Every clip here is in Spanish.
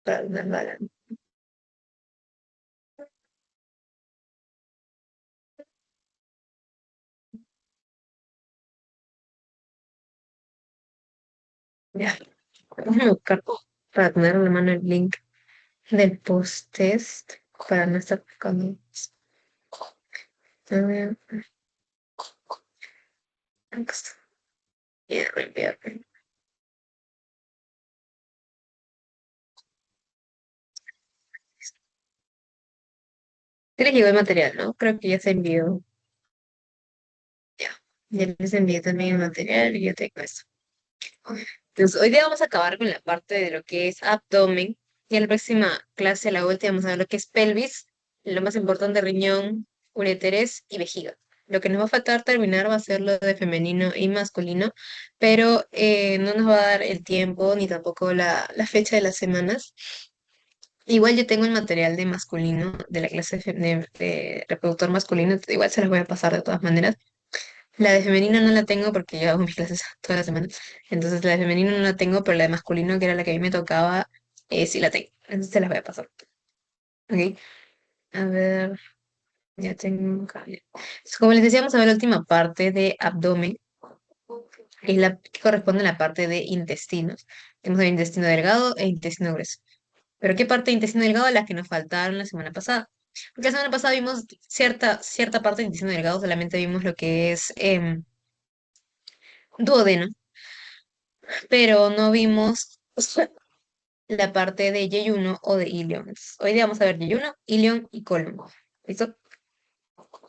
para una balance. Ya, déjame buscar para tener en la mano el link del post-test para no estar buscando. A ver, acá está. Ya, reenviar. Sí les llegó el material, ¿no? Creo que ya se envió. Ya, ya les envié también el material y yo tengo eso. Entonces, hoy día vamos a acabar con la parte de lo que es abdomen. Y en la próxima clase, la última, vamos a ver lo que es pelvis, lo más importante, riñón, uréteres y vejiga. Lo que nos va a faltar terminar va a ser lo de femenino y masculino, pero no nos va a dar el tiempo ni tampoco la fecha de las semanas. Igual yo tengo el material de masculino, de la clase de reproductor masculino, igual se las voy a pasar de todas maneras. La de femenino no la tengo porque yo hago mis clases toda la semana. Entonces la de femenino no la tengo, pero la de masculino, que era la que a mí me tocaba, sí la tengo. Entonces te las voy a pasar. ¿Ok? A ver, ya tengo acá. Ya. Entonces, como les decíamos, a ver la última parte de abdomen, que es la que corresponde a la parte de intestinos. Tenemos el intestino delgado e intestino grueso. Pero ¿qué parte de intestino delgado? Las que nos faltaron la semana pasada. Porque la semana pasada vimos cierta parte del intestino delgado, solamente vimos lo que es duodeno, pero no vimos la parte de yeyuno o de ilion. Hoy día vamos a ver yeyuno, ilion y colon. ¿Listo?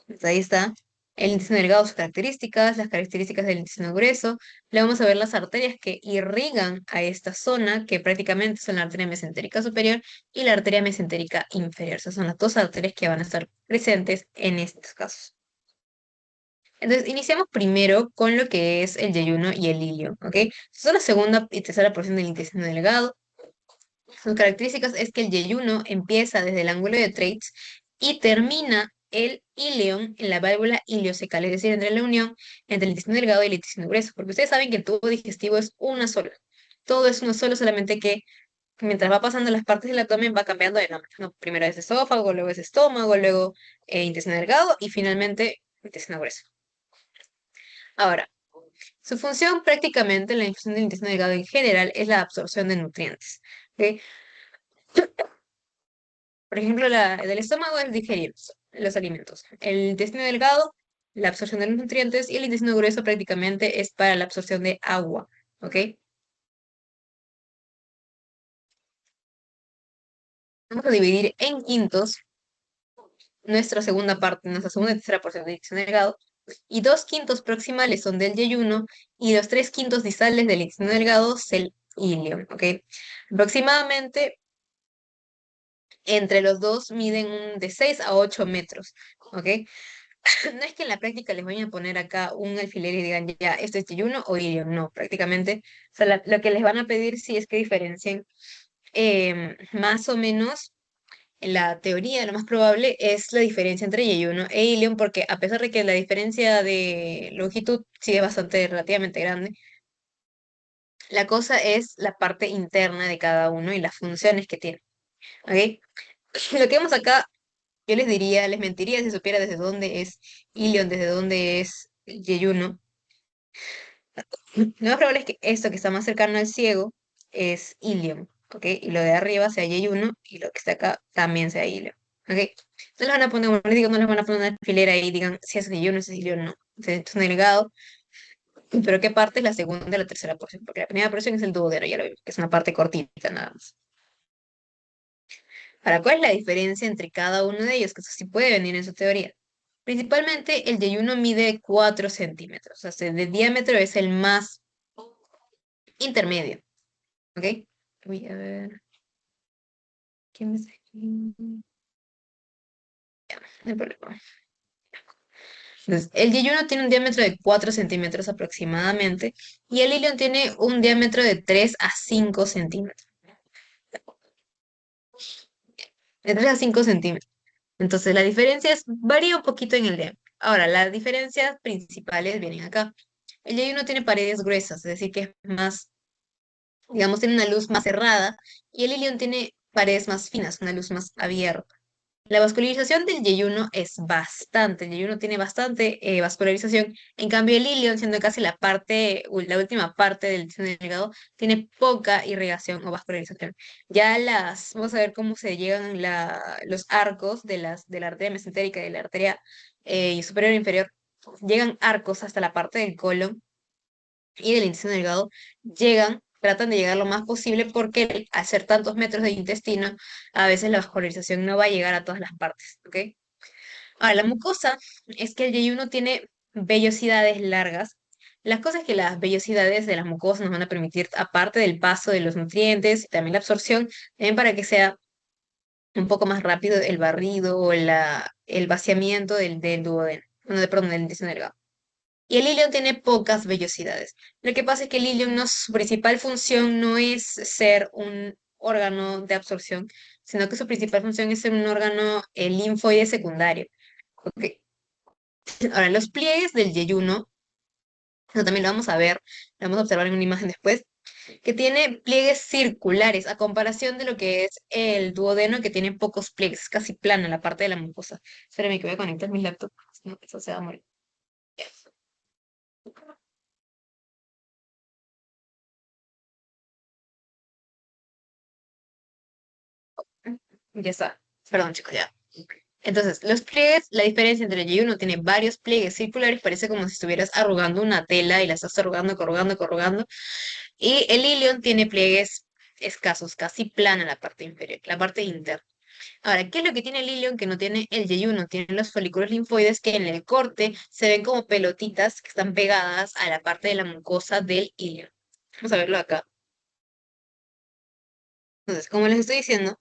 Entonces, ahí está el intestino delgado, sus características, las características del intestino grueso. Le vamos a ver las arterias que irrigan a esta zona, que prácticamente son la arteria mesentérica superior y la arteria mesentérica inferior. Esas son las dos arterias que van a estar presentes en estos casos. Entonces, iniciamos primero con lo que es el yeyuno y el ilion, ¿ok? Son la segunda y tercera porción del intestino delgado. Sus características es que el yeyuno empieza desde el ángulo de Treitz y termina el ileón en la válvula ileocecal, es decir, entre la unión entre el intestino delgado y el intestino grueso, porque ustedes saben que el tubo digestivo es una sola. Todo es uno solo, solamente que mientras va pasando las partes del abdomen va cambiando de nombre, ¿no? Primero es esófago, luego es estómago, luego intestino delgado y finalmente intestino grueso. Ahora, su función prácticamente en la función del intestino delgado en general es la absorción de nutrientes. ¿Ok? Por ejemplo, la del estómago es digerir los alimentos. El intestino delgado, la absorción de los nutrientes, y el intestino grueso prácticamente es para la absorción de agua. ¿Ok? Vamos a dividir en quintos nuestra segunda parte, nuestra segunda y tercera porción del intestino delgado, y dos quintos proximales son del yeyuno, y los tres quintos disales del intestino delgado es el ilio. ¿Ok? Aproximadamente entre los dos miden de 6 a 8 metros. ¿Ok? No es que en la práctica les vayan a poner acá un alfiler y digan, ya, esto es yeyuno o ilion, no, prácticamente. O sea, lo que les van a pedir sí es que diferencien más o menos, en la teoría, lo más probable es la diferencia entre yeyuno e ilion, porque a pesar de que la diferencia de longitud sí es bastante relativamente grande, la cosa es la parte interna de cada uno y las funciones que tiene. ¿Ok? Lo que vemos acá, yo les diría, les mentiría si supiera desde dónde es ilion, desde dónde es yeyuno. Lo más probable es que esto que está más cercano al ciego es ilium, ¿ok? Y lo de arriba sea y1 y lo que está acá también sea ilium, ¿ok? No les van a poner, como les digo, no les van a poner una filera ahí y digan si es y1, si es ilium, no. Entonces, es un delgado, pero ¿qué parte es la segunda y la tercera porción? Porque la primera porción es el duodeno, ya lo vimos, que es una parte cortita nada más. Ahora, ¿cuál es la diferencia entre cada uno de ellos? Que eso sí puede venir en su teoría. Principalmente el yeyuno mide 4 centímetros, o sea, de diámetro es el más intermedio. ¿Ok? Voy a ver. ¿Quién me está escribiendo? No hay problema. Entonces, el yeyuno tiene un diámetro de 4 centímetros aproximadamente y el ilion tiene un diámetro de 3 a 5 centímetros. De 3 a 5 centímetros. Entonces, la diferencia varía un poquito en el diámetro. Ahora, las diferencias principales vienen acá. El yeyuno tiene paredes gruesas, es decir, que es más, digamos, tiene una luz más cerrada y el ilion tiene paredes más finas, una luz más abierta. La vascularización del yeyuno es bastante, el yeyuno tiene bastante vascularización, en cambio el ilion, siendo casi la última parte del intestino delgado, tiene poca irrigación o vascularización. Vamos a ver cómo se llegan los arcos de la arteria mesentérica y de la arteria superior e inferior, llegan arcos hasta la parte del colon y del intestino delgado, tratan de llegar lo más posible porque al ser tantos metros de intestino, a veces la vascularización no va a llegar a todas las partes, ¿ok? Ahora, la mucosa es que el yeyuno tiene vellosidades largas. Las cosas que las vellosidades de las mucosas nos van a permitir, aparte del paso de los nutrientes y también la absorción, también para que sea un poco más rápido el barrido o el vaciamiento del duodeno, bueno, perdón, del intestino delgado. Y el ilion tiene pocas vellosidades. Lo que pasa es que el ilion su principal función no es ser un órgano de absorción, sino que su principal función es ser un órgano linfoide secundario. ¿Ok? Ahora, los pliegues del yeyuno, eso también lo vamos a ver, lo vamos a observar en una imagen después, que tiene pliegues circulares, a comparación de lo que es el duodeno, que tiene pocos pliegues, es casi plana la parte de la mucosa. Espérame que voy a conectar mi laptop, si no, eso se va a morir. Ya está. Perdón, chicos, ya. Entonces, los pliegues, la diferencia entre el yeyuno tiene varios pliegues circulares, parece como si estuvieras arrugando una tela y la estás arrugando, corrugando, corrugando. Y el ilion tiene pliegues escasos, casi plana la parte inferior, la parte interna. Ahora, ¿qué es lo que tiene el ilion que no tiene el yeyuno? Tiene los folículos linfoides que en el corte se ven como pelotitas que están pegadas a la parte de la mucosa del ilion. Vamos a verlo acá. Entonces, como les estoy diciendo,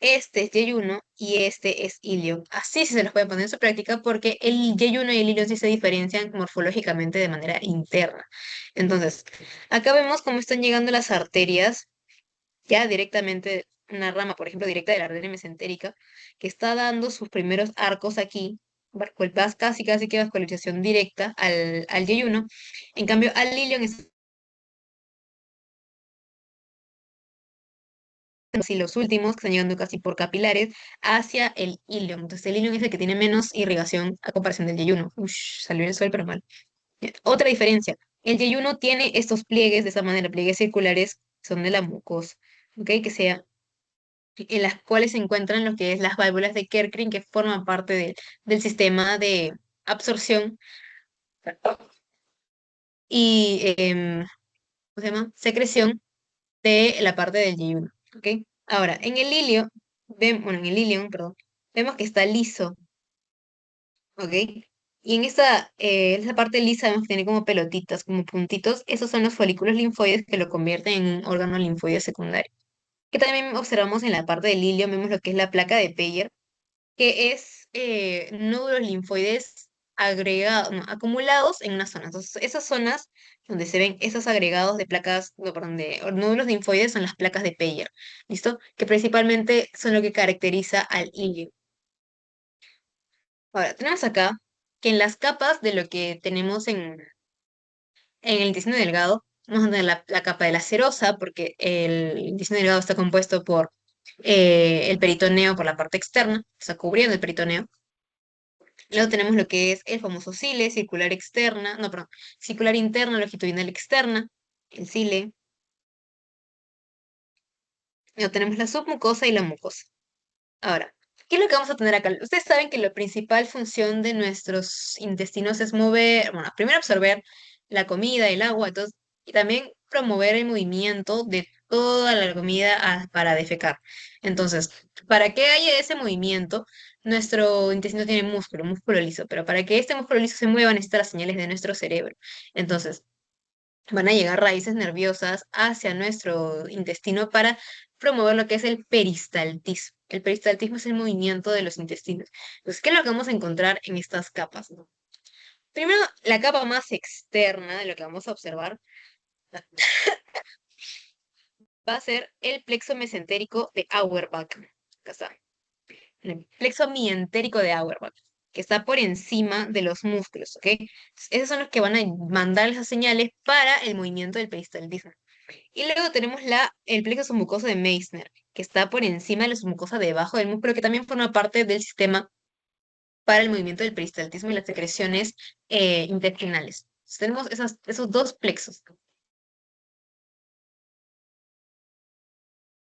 este es yeyuno y este es ilion. Así sí se los puede poner en su práctica porque el yeyuno y el ilion sí se diferencian morfológicamente de manera interna. Entonces, acá vemos cómo están llegando las arterias ya directamente, una rama, por ejemplo, directa de la arteria mesentérica, que está dando sus primeros arcos aquí, casi casi que vascularización directa al yeyuno. En cambio, al ilion es y los últimos que están llegando casi por capilares hacia el ilion. Entonces el ilion es el que tiene menos irrigación a comparación del yeyuno. Ush, salió el sol, pero mal. Ya. Otra diferencia, el yeyuno tiene estos pliegues de esa manera, pliegues circulares, son de la mucosa, ¿ok? Que sea, en las cuales se encuentran lo que es las válvulas de Kerkring, que forman parte del sistema de absorción y ¿cómo se llama? Secreción de la parte del yeyuno, ¿ok? Ahora, en el ilion, perdón, vemos que está liso, ¿ok? Y esa parte lisa vemos que tiene como pelotitas, como puntitos. Esos son los folículos linfoides que lo convierten en un órgano linfoide secundario. Que también observamos en la parte del ilion, vemos lo que es la placa de Peyer, que es nódulos linfoides agregados, no, acumulados en una zona. Entonces, esas zonas donde se ven esos agregados de placas, no, perdón, de nódulos linfoides son las placas de Peyer, ¿listo? Que principalmente son lo que caracteriza al ilio. Ahora, tenemos acá que en las capas de lo que tenemos en el intestino delgado, vamos a tener la capa de la serosa, porque el intestino delgado está compuesto por el peritoneo por la parte externa, está cubriendo el peritoneo. Luego tenemos lo que es el famoso cile, circular externa, no, perdón, circular interna, longitudinal externa, el cile. Luego tenemos la submucosa y la mucosa. Ahora, ¿qué es lo que vamos a tener acá? Ustedes saben que la principal función de nuestros intestinos es mover, bueno, primero absorber la comida, el agua, entonces, y también promover el movimiento de toda la comida para defecar. Entonces, para que haya ese movimiento, nuestro intestino tiene músculo liso, pero para que este músculo liso se mueva necesita las señales de nuestro cerebro. Entonces, van a llegar raíces nerviosas hacia nuestro intestino para promover lo que es el peristaltismo. El peristaltismo es el movimiento de los intestinos. Entonces, ¿qué es lo que vamos a encontrar en estas capas? Primero, la capa más externa de lo que vamos a observar va a ser el plexo mesentérico de Auerbach. Acá está. El plexo mientérico de Auerbach, que está por encima de los músculos, ¿ok? Entonces, esos son los que van a mandar esas señales para el movimiento del peristaltismo. Y luego tenemos el plexo submucoso de Meissner, que está por encima de la submucosa debajo del músculo, que también forma parte del sistema para el movimiento del peristaltismo y las secreciones intestinales. Entonces, tenemos esos dos plexos,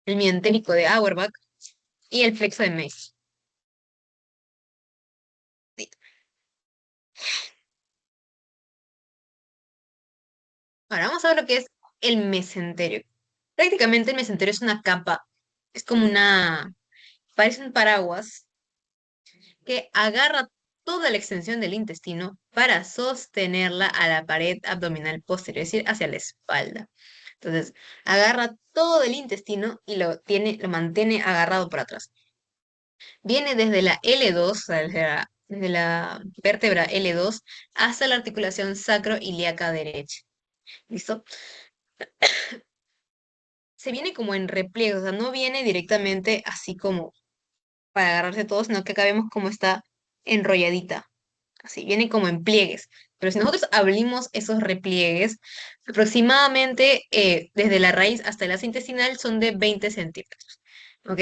el mientérico de Auerbach y el plexo de Meissner. Ahora vamos a ver lo que es el mesenterio. Prácticamente el mesenterio es una capa, es como parece un paraguas que agarra toda la extensión del intestino para sostenerla a la pared abdominal posterior, es decir, hacia la espalda. Entonces, agarra todo el intestino y lo mantiene agarrado por atrás. Viene desde la L2, o sea, desde la vértebra L2 hasta la articulación sacroiliaca derecha. ¿Listo? Se viene como en repliegue, o sea, no viene directamente así como para agarrarse todo, sino que acá vemos cómo está enrolladita. Así, viene como en pliegues. Pero si nosotros abrimos esos repliegues, aproximadamente desde la raíz hasta el asa intestinal son de 20 centímetros. ¿Ok?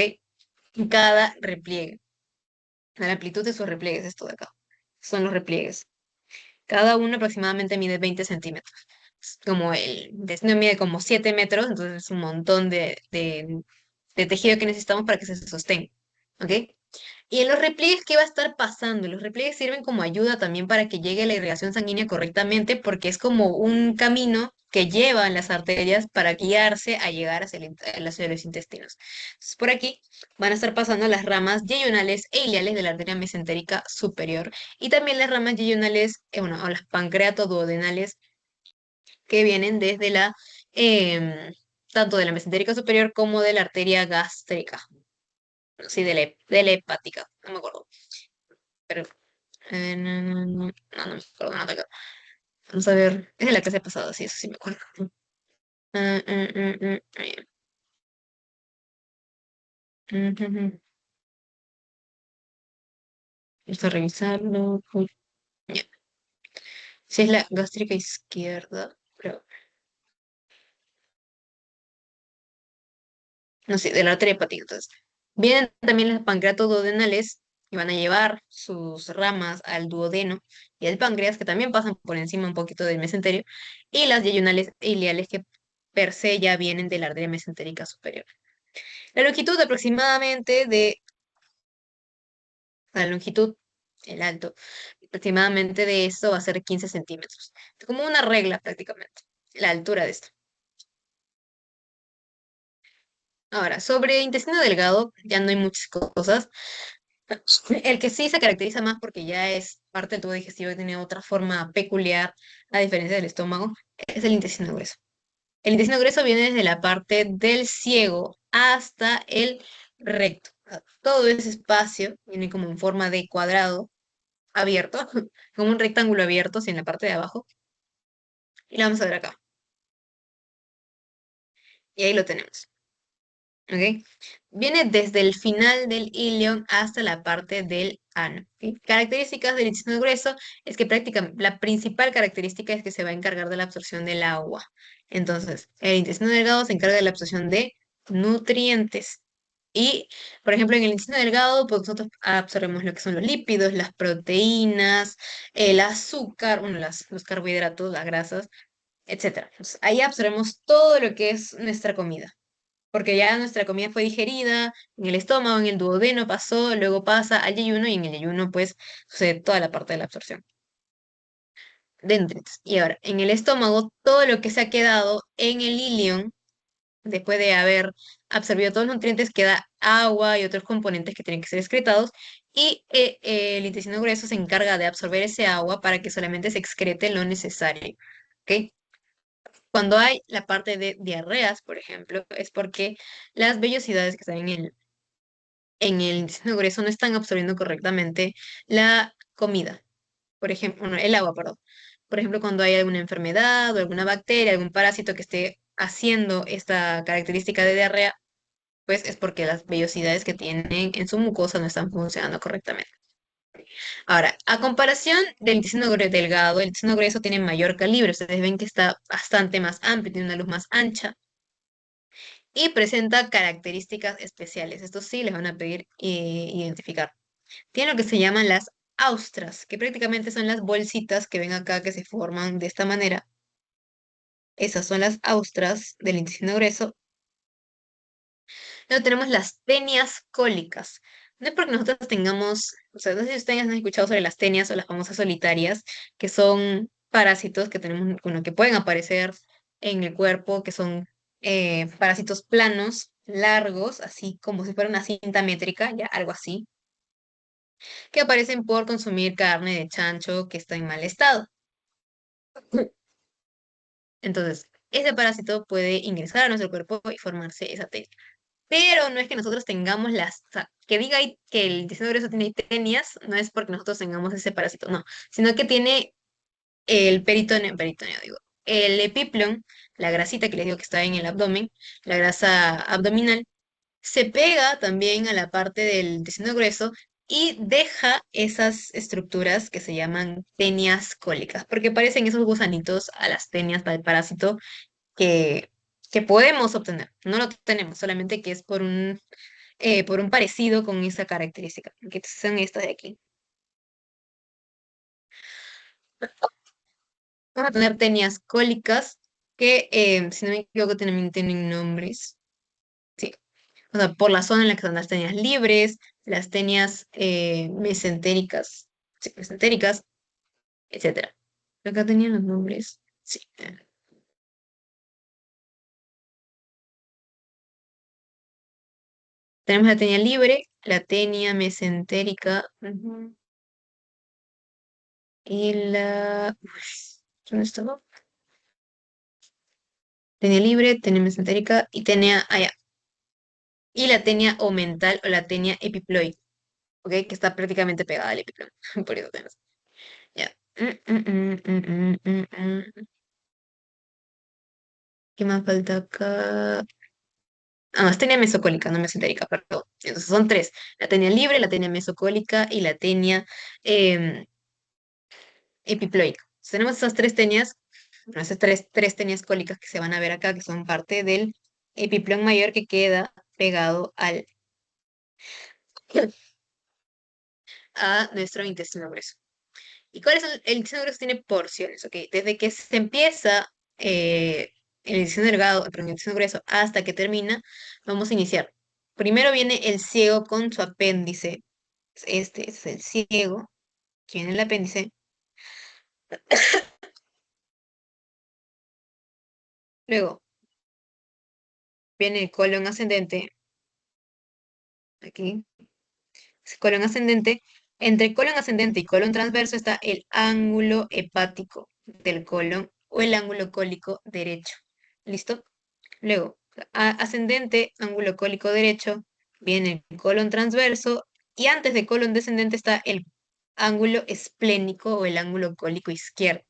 En cada repliegue. La amplitud de sus repliegues, esto de acá. Son los repliegues. Cada uno aproximadamente mide 20 centímetros. Como el intestino mide como 7 metros, entonces es un montón de tejido que necesitamos para que se sostenga. ¿Ok? Y en los repliegues, ¿qué va a estar pasando? Los repliegues sirven como ayuda también para que llegue la irrigación sanguínea correctamente, porque es como un camino que llevan las arterias para guiarse a llegar hacia los intestinos. Entonces, por aquí van a estar pasando las ramas yeyunales e iliales de la arteria mesentérica superior y también las ramas yeyunales, bueno, o las pancreatoduodenales que vienen desde em, tanto de la mesentérica superior como de la arteria gástrica, sí, de la hepática, no me acuerdo. Pero no, no, no, no, no me acuerdo nada acá. Vamos a ver. Es de la clase pasada, sí, eso sí me acuerdo. Ya. Ujú. Vamos a revisarlo. Uy, ya. Si es la gástrica izquierda, pero no sé, de la arteria hepática. Entonces, vienen también las pancreatoduodenales y van a llevar sus ramas al duodeno y al páncreas, que también pasan por encima un poquito del mesenterio, y las yeyunales e ileales que per se ya vienen de la arteria mesentérica superior. La longitud aproximadamente la longitud, el alto, aproximadamente de esto va a ser 15 centímetros. Como una regla prácticamente, la altura de esto. Ahora, sobre intestino delgado, ya no hay muchas cosas. El que sí se caracteriza más porque ya es parte del tubo digestivo y tiene otra forma peculiar, a diferencia del estómago, es el intestino grueso. El intestino grueso viene desde la parte del ciego hasta el recto. O sea, todo ese espacio viene como en forma de cuadrado abierto, como un rectángulo abierto, así en la parte de abajo. Y lo vamos a ver acá. Y ahí lo tenemos. ¿Ok? Viene desde el final del ilion hasta la parte del ano. ¿Ok? Características del intestino grueso es que prácticamente la principal característica es que se va a encargar de la absorción del agua. Entonces, el intestino delgado se encarga de la absorción de nutrientes. Y, por ejemplo, en el intestino delgado, pues nosotros absorbemos lo que son los lípidos, las proteínas, el azúcar, bueno, los carbohidratos, las grasas, etcétera. Entonces, ahí absorbemos todo lo que es nuestra comida, porque ya nuestra comida fue digerida en el estómago, en el duodeno pasó, luego pasa al yeyuno y en el yeyuno pues sucede toda la parte de la absorción de nutrientes. Y ahora, en el estómago, todo lo que se ha quedado en el ilion, después de haber absorbido todos los nutrientes, queda agua y otros componentes que tienen que ser excretados. Y el intestino grueso se encarga de absorber ese agua para que solamente se excrete lo necesario. ¿Ok? Cuando hay la parte de diarreas, por ejemplo, es porque las vellosidades que están en el intestino grueso no están absorbiendo correctamente la comida. Por ejemplo, bueno, el agua, perdón. Por ejemplo, cuando hay alguna enfermedad o alguna bacteria, algún parásito que esté haciendo esta característica de diarrea, pues es porque las vellosidades que tienen en su mucosa no están funcionando correctamente. Ahora, a comparación del intestino delgado, el intestino grueso tiene mayor calibre. Ustedes ven que está bastante más amplio, tiene una luz más ancha. y presenta características especiales. Estos sí les van a pedir identificar. Tiene lo que se llaman las austras, que prácticamente son las bolsitas que ven acá que se forman de esta manera. Esas son las austras del intestino grueso. Luego tenemos las tenias cólicas. No es porque nosotros tengamos, o sea, no sé si ustedes han escuchado sobre las tenias o las famosas solitarias, que son parásitos que tenemos, bueno, que pueden aparecer en el cuerpo, que son parásitos planos, largos, así como si fuera una cinta métrica, ya algo así, que aparecen por consumir carne de chancho que está en mal estado. Entonces, ese parásito puede ingresar a nuestro cuerpo y formarse esa tenia. Pero no es que nosotros tengamos las, o sea, que diga ahí que el intestino grueso tiene tenias, no es porque nosotros tengamos ese parásito, no, sino que tiene el peritoneo digo, el epiplón, la grasita que les digo que está en el abdomen, la grasa abdominal, se pega también a la parte del intestino grueso y deja esas estructuras que se llaman tenias cólicas, porque parecen esos gusanitos a las tenias del parásito que, que podemos obtener. No lo tenemos, solamente que es por un parecido con esa característica, que son estas de aquí. Vamos a tener tenias cólicas que, si no me equivoco, tienen nombres. Sí, o sea, por la zona en la que están las tenias libres, las tenias mesentéricas, sí, mesentéricas, etcétera. Acá tenían los nombres. Sí. Tenemos la tenia libre, la tenia mesentérica, ujú, y la... ¿Dónde estaba? Tenia libre, tenia mesentérica y tenia... Ah, ya. Y la tenia omental o la tenia epiploide, ¿ok? Que está prácticamente pegada al epiploide. Por eso tenemos. Ya. ¿Qué más falta acá? Ah, no, es tenia mesocólica, no mesentérica, perdón. Entonces son tres. La tenia libre, la tenia mesocólica y la tenia em, epiploica. Entonces, tenemos esas tres tenias, bueno, esas tres tenias cólicas que se van a ver acá, que son parte del epiplón mayor que queda pegado a nuestro intestino grueso. ¿Y cuál es el intestino grueso? Tiene porciones, ¿ok? Desde que se empieza el intestino delgado, perdón, el intestino grueso, hasta que termina, vamos a iniciar. Primero viene el ciego con su apéndice. Este es el ciego, que viene el apéndice. Luego viene el colon ascendente, aquí, es colon ascendente. Entre colon ascendente y colon transverso está el ángulo hepático del colon o el ángulo cólico derecho. ¿Listo? Luego, ascendente, ángulo cólico derecho, viene el colon transverso y antes de colon descendente está el ángulo esplénico o el ángulo cólico izquierdo.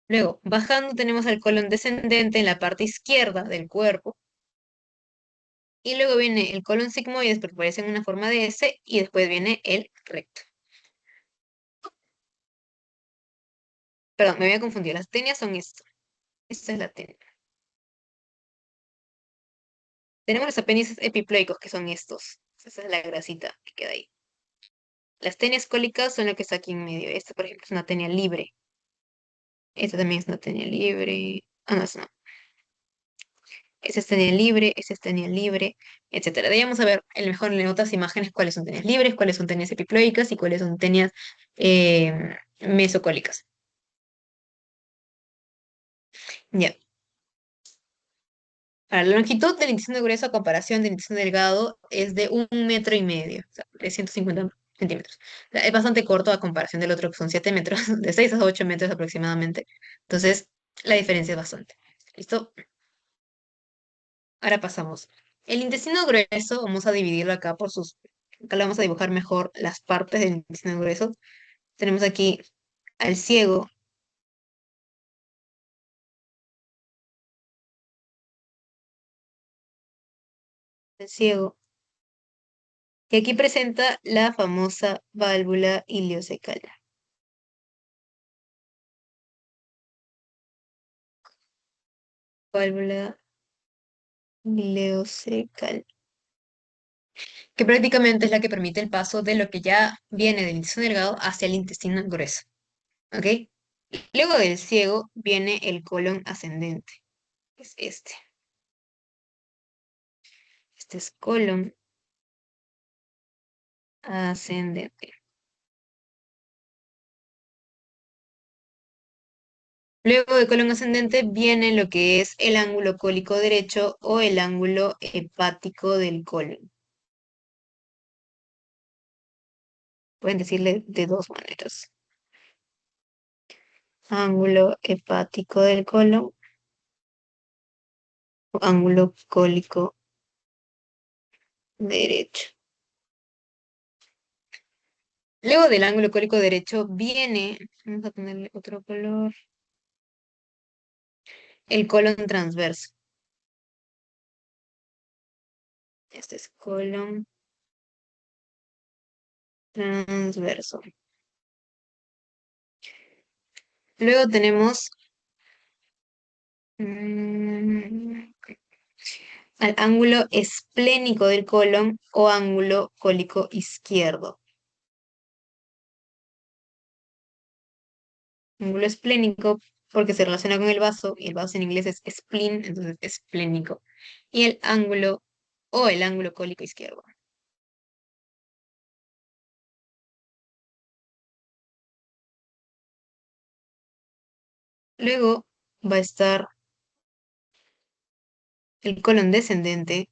Luego, bajando tenemos al colon descendente en la parte izquierda del cuerpo y luego viene el colon sigmoides porque parece en una forma de S y después viene el recto. Perdón, me había confundido. Las tenias son esto. Esta es la tenia. Tenemos los apéndices epiploicos que son estos. Esa es la grasita que queda ahí. Las tenias cólicas son lo que está aquí en medio. Esta, por ejemplo, es una tenia libre. Esta también es una tenia libre. Ah, no, esta no. Esta es tenia libre, esta es tenia libre, etcétera. Debíamos saber mejor en otras imágenes cuáles son tenias libres, cuáles son tenias epiploicas y cuáles son tenias mesocólicas. Ya. Ahora, la longitud del intestino grueso a comparación del intestino delgado es de 1,5 metros, o sea, de 150 centímetros. O sea, es bastante corto a comparación del otro, que son 7 metros, de 6 a 8 metros aproximadamente. Entonces, la diferencia es bastante. ¿Listo? Ahora pasamos. El intestino grueso, vamos a dividirlo acá por sus... Acá le vamos a dibujar mejor las partes del intestino grueso. Tenemos aquí al ciego, el ciego, que aquí presenta la famosa válvula ileocecal. Válvula ileocecal, que prácticamente es la que permite el paso de lo que ya viene del intestino delgado hacia el intestino grueso. ¿Ok? Luego del ciego viene el colon ascendente, que es este. Este es colon ascendente. Luego de colon ascendente viene lo que es el ángulo cólico derecho o el ángulo hepático del colon. Pueden decirle de dos maneras. Ángulo hepático del colon o ángulo cólico derecho. Luego del ángulo cólico derecho viene, vamos a ponerle otro color, el colon transverso. Este es colon transverso. Luego tenemos mm, al ángulo esplénico del colon o ángulo cólico izquierdo. Ángulo esplénico porque se relaciona con el vaso y el vaso en inglés es spleen, entonces esplénico. Y el ángulo o el ángulo cólico izquierdo. Luego va a estar el colon descendente.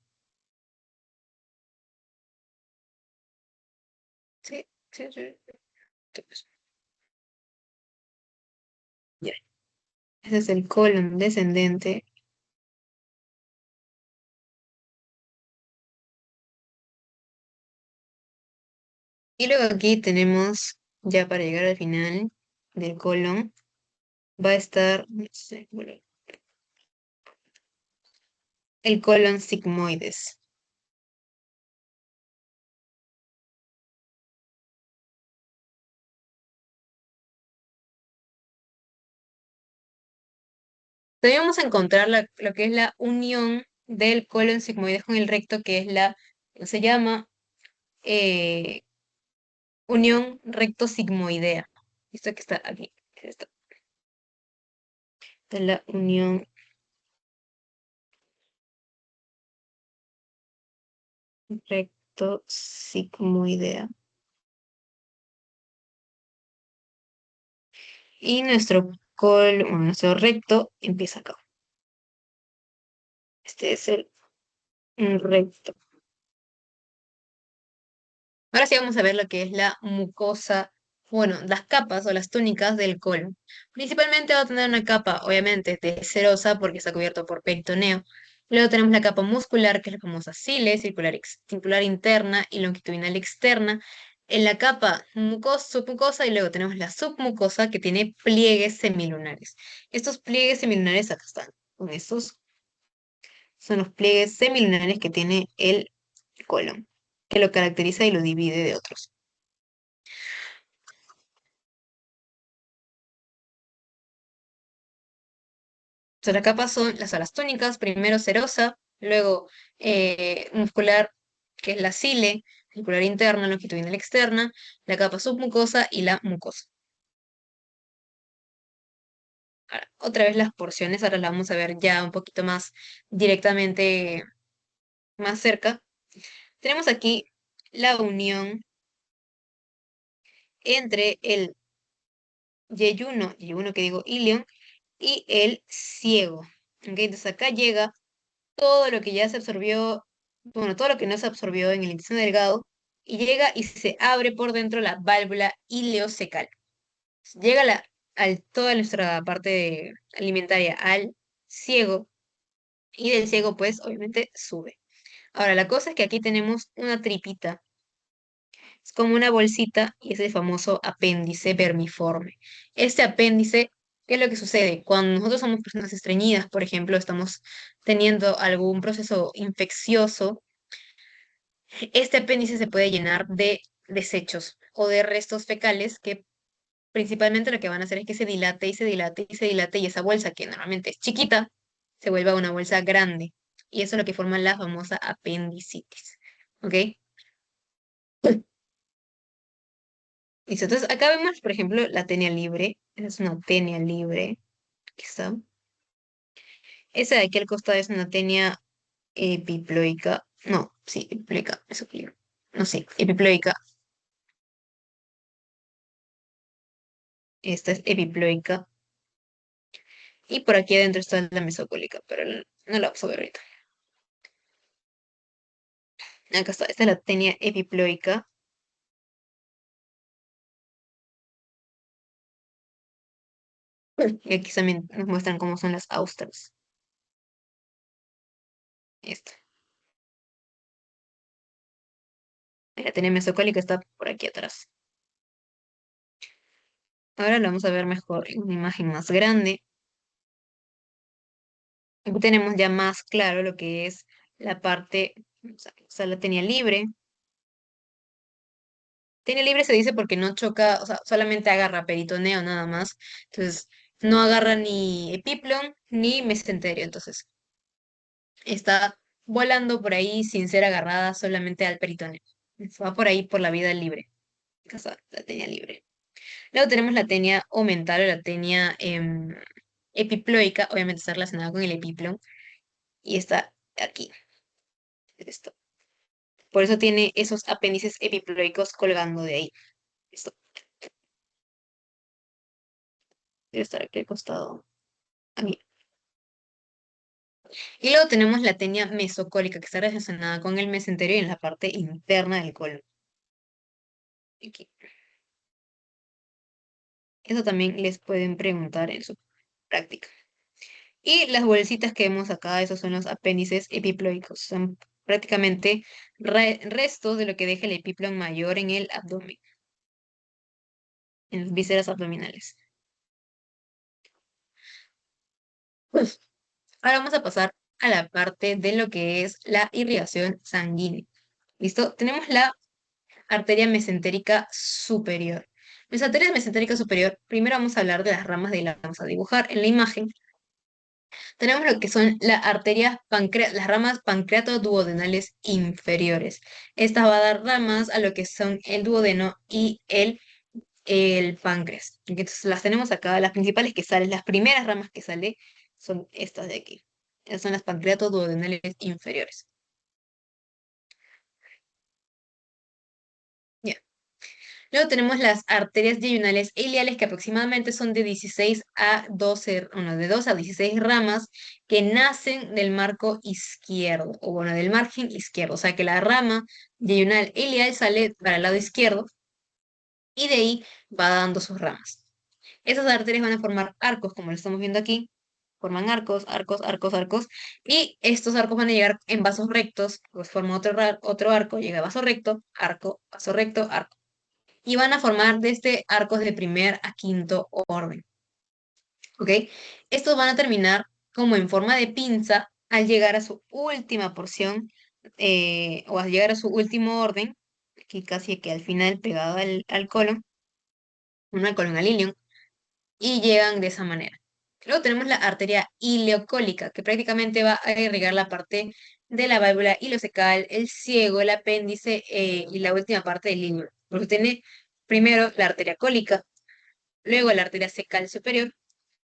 Sí, sí, sí. Entonces, ya. Ese es el colon descendente. Y luego aquí tenemos, ya para llegar al final del colon, va a estar no sé, bueno, el colon sigmoides. Debemos encontrar lo que es la unión del colon sigmoides con el recto, que es se llama eh, unión recto-sigmoidea. Esto que está aquí. Esta es la unión recto-sigmoidea. Y nuestro recto empieza acá. Este es el recto. Ahora sí vamos a ver lo que es la mucosa, bueno, las capas o las túnicas del colon. Principalmente va a tener una capa, obviamente, de serosa porque está cubierto por peritoneo. Luego tenemos la capa muscular, que es la famosa cile, circular interna y longitudinal externa. En la capa submucosa y luego tenemos la submucosa que tiene pliegues semilunares. Estos pliegues semilunares acá están. Con estos son los pliegues semilunares que tiene el colon, que lo caracteriza y lo divide de otros. Sea, las capas son las alas tónicas, primero serosa, luego muscular, que es la cile, muscular interna, longitudinal externa, la capa submucosa y la mucosa. Ahora, otra vez las porciones, ahora las vamos a ver ya un poquito más directamente, más cerca. Tenemos aquí la unión entre el yeyuno que digo ilion, y el ciego. ¿Ok? Entonces acá llega todo lo que ya se absorbió, bueno, todo lo que no se absorbió en el intestino delgado, y llega y se abre por dentro la válvula ileocecal. Llega toda nuestra alimentaria al ciego, y del ciego, pues, obviamente sube. Ahora, la cosa es que aquí tenemos una tripita, es como una bolsita, y es el famoso apéndice vermiforme. Este apéndice, ¿qué es lo que sucede? Cuando nosotros somos personas estreñidas, por ejemplo, estamos teniendo algún proceso infeccioso, este apéndice se puede llenar de desechos o de restos fecales que principalmente lo que van a hacer es que se dilate y se dilate y se dilate y esa bolsa que normalmente es chiquita se vuelva una bolsa grande y eso es lo que forma la famosa apendicitis. ¿Ok? Listo. Entonces, acá vemos, por ejemplo, la tenia libre. Esa es una tenia libre. Aquí está. Esa de aquí al costado es una tenia epiploica. No, sí, epiploica. Eso que no sé, epiploica. Esta es epiploica. Y por aquí adentro está la mesocólica, pero no la vamos a ver ahorita. Acá está, esta es la tenia epiploica. Y aquí también nos muestran cómo son las austras. Esta. La tenia mesocólica está por aquí atrás. Ahora lo vamos a ver mejor en una imagen más grande. Aquí tenemos ya más claro lo que es la parte, o sea, la tenia libre. Tenia libre se dice porque no choca, o sea, solamente agarra peritoneo nada más. Entonces, no agarra ni epiplon ni mesenterio. Entonces, está volando por ahí sin ser agarrada solamente al peritoneo. Va por ahí por la vida libre. Esa, la tenia libre. Luego tenemos la tenia omental o la tenia epiploica, obviamente está relacionada con el epiplon, y está aquí. Esto. Por eso tiene esos apéndices epiploicos colgando de ahí. Esto debe estar aquí al costado. Aquí. Y luego tenemos la tenia mesocólica, que está relacionada con el mesenterio y en la parte interna del colon. Aquí. Eso también les pueden preguntar en su práctica. Y las bolsitas que vemos acá, esos son los apéndices epiploicos. Son prácticamente restos de lo que deja el epiplon mayor en el abdomen, en las vísceras abdominales. Pues, ahora vamos a pasar a la parte de lo que es la irrigación sanguínea. ¿Listo? Tenemos la arteria mesentérica superior. Nuestra arteria mesentérica superior, primero vamos a hablar de las ramas de la, vamos a dibujar en la imagen. Tenemos lo que son las ramas pancreato-duodenales inferiores. Esta va a dar ramas a lo que son el duodeno y el páncreas. Entonces las tenemos acá, las principales que salen, las primeras ramas que salen son estas de aquí. Estas son las pancreato-duodenales inferiores. Ya. Luego tenemos las arterias yeyunales e iliales que aproximadamente son de 16 a 12, bueno, de 2 a 16 ramas que nacen del marco izquierdo, o bueno, del margen izquierdo. O sea que la rama yeyunal e ilial sale para el lado izquierdo y de ahí va dando sus ramas. Esas arterias van a formar arcos, como lo estamos viendo aquí. Forman arcos, arcos, arcos, arcos. Y estos arcos van a llegar en vasos rectos, pues forma otro arco, llega a vaso recto, arco y van a formar desde arcos de primer a quinto orden. ¿Ok? Estos van a terminar como en forma de pinza al llegar a su última porción o al llegar a su último orden, aquí casi que al final pegado al colon, al colon al ilion, y llegan de esa manera. Luego tenemos la arteria ileocólica, que prácticamente va a irrigar la parte de la válvula ileocecal, el ciego, el apéndice y la última parte del ilion. Porque tiene primero la arteria cólica, luego la arteria cecal superior,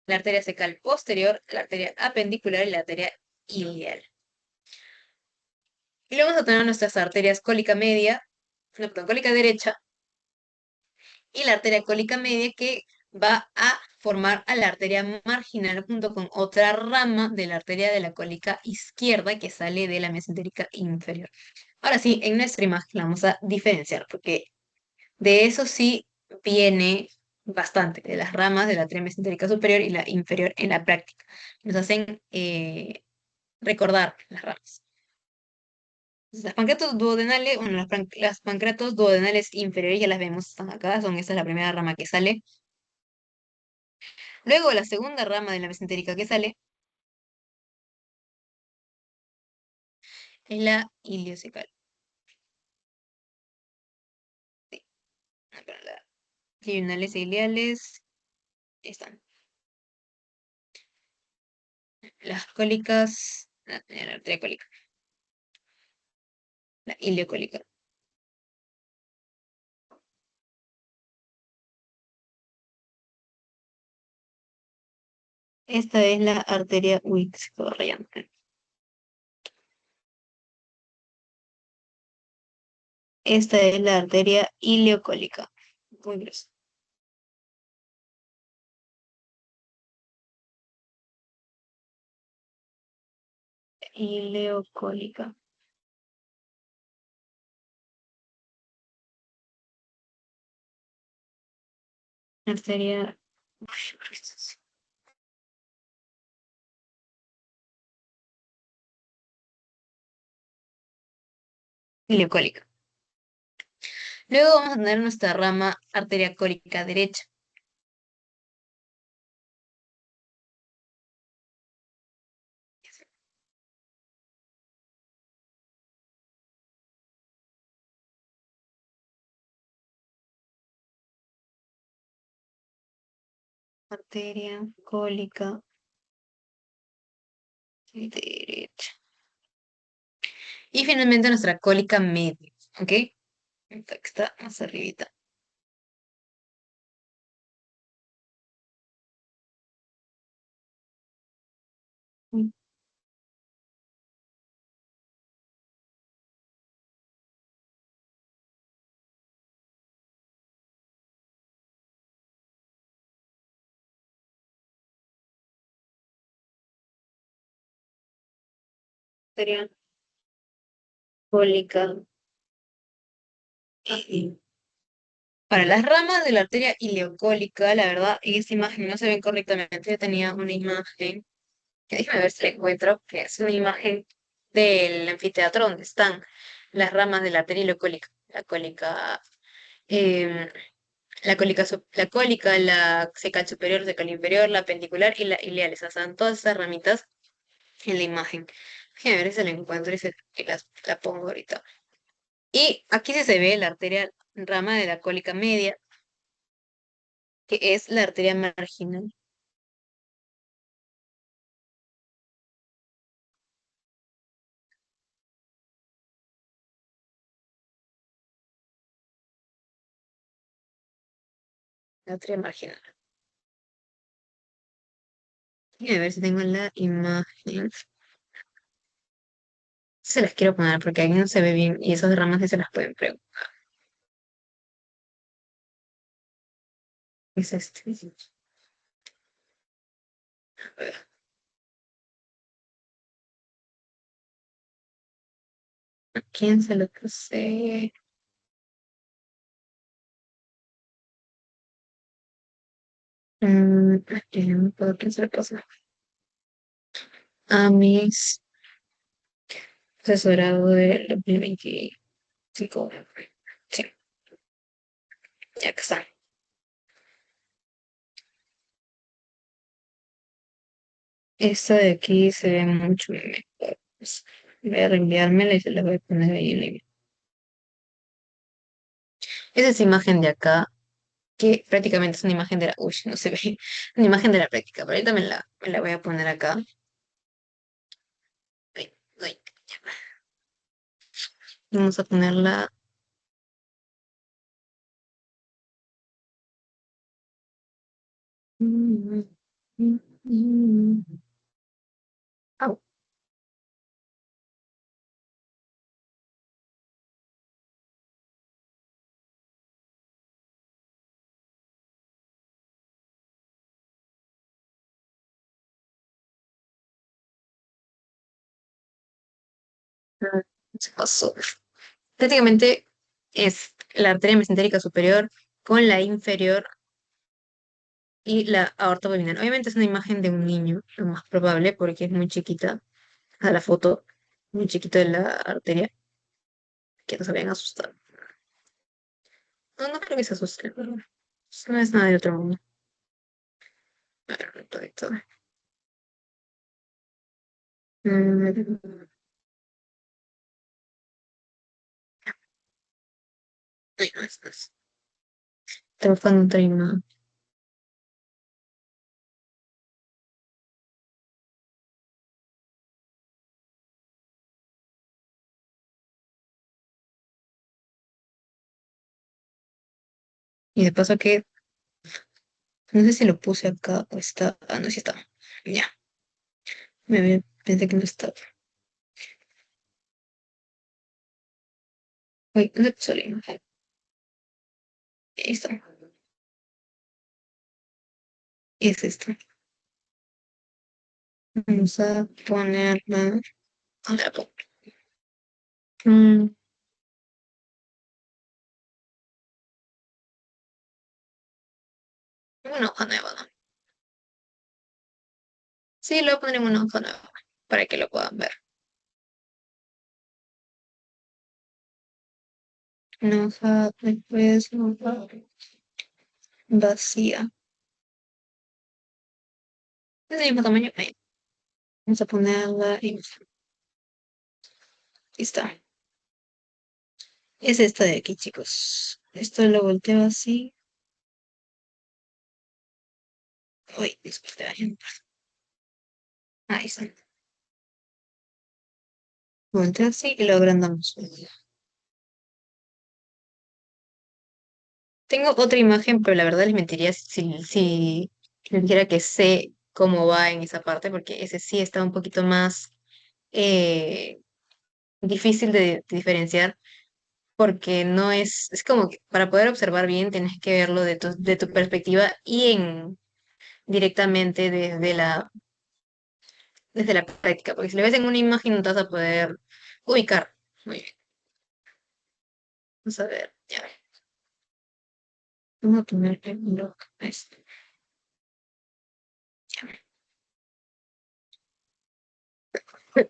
la arteria cecal posterior, la arteria apendicular y la arteria ilial. Y luego vamos a tener nuestras arterias cólica media, no, perdón, cólica derecha y la arteria cólica media que va a formar a la arteria marginal junto con otra rama de la arteria de la cólica izquierda que sale de la mesentérica inferior. Ahora sí, en nuestra imagen la vamos a diferenciar porque de eso sí viene bastante, de las ramas de la arteria mesentérica superior y la inferior en la práctica. Nos hacen recordar las ramas. Entonces, las pancreatos duodenales, bueno, las pancreatos duodenales inferiores ya las vemos, están acá, esta es la primera rama que sale. Luego la segunda rama de la mesentérica que sale es la iliocecal. Sí, no, pero las lionales e iliales están. Las cólicas, La arteria cólica, la ileocólica. Esta es la arteria, uy, se quedó rayando. Esta es la arteria ileocólica. Muy gruesa. Ileocólica. Arteria, uy, ileocólica. Luego vamos a tener nuestra rama arteria cólica derecha. Arteria cólica derecha. Y finalmente nuestra cólica media, ¿ok? Esta que está más arribita. Mm, arteria cólica media. Para las ramas de la arteria ileocólica, la verdad, en esta imagen no se ven correctamente. Yo tenía una imagen, que déjame ver si la encuentro, que es una imagen del anfiteatro donde están las ramas de la arteria ileocólica. Em, la cólica, la cecal superior, cecal inferior, la pendicular y la ileal. Esas son todas esas ramitas en la imagen. Déjame ver si la encuentro y la pongo ahorita. Y aquí sí se ve la arteria rama de la cólica media, que es la arteria marginal. La arteria marginal. Y a ver si tengo la imagen. Se las quiero poner porque aquí no se ve bien y esas ramas sí se las pueden preguntar. Es este. A ver, ¿a quién se lo puse? No puedo quién se lo puse. A mis asesorado del 2025. Sí, ya que está. Esta de aquí se ve mucho mejor. Pues, voy a reenviármela y se la voy a poner ahí en la imagen. Esa es imagen de acá, que prácticamente es una imagen de la... Uy, no se ve. Una imagen de la práctica, pero ahorita me la voy a poner acá. Ay, ay, ya. Vamos a ponerla. Au. Se pasó. Prácticamente es la arteria mesentérica superior con la inferior y la aorta abdominal. Obviamente es una imagen de un niño, lo más probable, porque es muy chiquita a la foto, muy chiquita de la arteria, que no se vayan a asustar. No, no creo que se asusten, pero no es nada de otro mundo. A ver, todo. Mm, ay, no, no es. Estoy buscando otra imagen. Y de paso que, no sé si lo puse acá o está. Ah, no, sí está. Ya, pensé que no estaba. Uy, ¿dónde puso la imagen? Ahí está. Es esto. Vamos a ponerla. ¿Dónde la pongo? Mm, una hoja nueva, ¿no? Sí, lo voy a poner en una hoja nueva para que lo puedan ver. Una hoja, después una hoja vacía. Es del mismo tamaño. Ahí. Vamos a ponerla y ahí está. Es esta de aquí, chicos. Esto lo volteo así. Uy, disculpe. Ahí está. Volteo así y lo agrandamos. Tengo otra imagen, pero la verdad les mentiría si les dijera que sé cómo va en esa parte, porque ese sí está un poquito más eh, difícil de diferenciar, porque no es como que para poder observar bien tienes que verlo de tu perspectiva y directamente desde la práctica, porque si lo ves en una imagen no te vas a poder ubicar. Muy bien, vamos a ver, ya. Vamos a ponerle un lock a esto. Ya.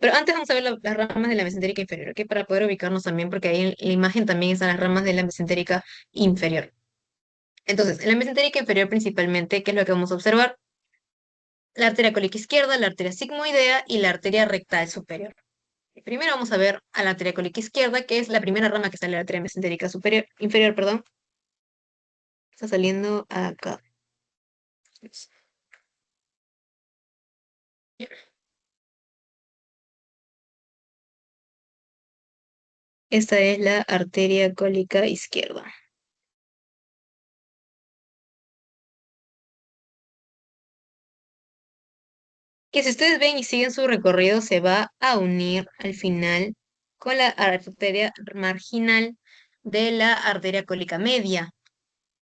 Pero antes vamos a ver las ramas de la mesentérica inferior, ¿ok? Para poder ubicarnos también, porque ahí en la imagen también están las ramas de la mesentérica inferior. Entonces, en la mesentérica inferior principalmente, ¿qué es lo que vamos a observar? La arteria cólica izquierda, la arteria sigmoidea y la arteria rectal superior. Primero vamos a ver a la arteria cólica izquierda, que es la primera rama que sale de la arteria mesentérica superior, inferior, perdón. Está saliendo acá. Esta es la arteria cólica izquierda. Que si ustedes ven y siguen su recorrido, se va a unir al final con la arteria marginal de la arteria cólica media.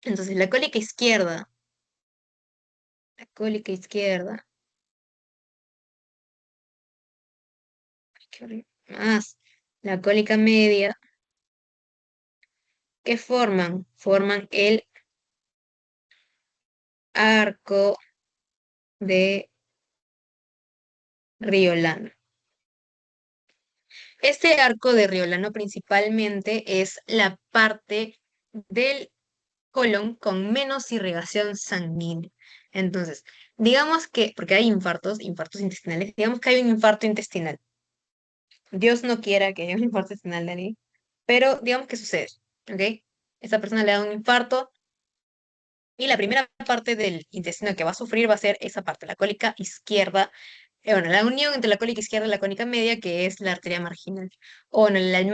Entonces, la cólica izquierda, qué horrible, más la cólica media, ¿qué forman? Forman el arco de Riolano. Este arco de Riolano principalmente es la parte del colon con menos irrigación sanguínea. Entonces, digamos que, porque hay infartos intestinales, digamos que hay un infarto intestinal. Dios no quiera que haya un infarto intestinal de alguien, pero digamos que sucede, ¿ok? Esta persona le da un infarto y la primera parte del intestino que va a sufrir va a ser esa parte, la cólica izquierda. Bueno, la unión entre la cólica izquierda y la cónica media, que es la arteria marginal. O bueno, el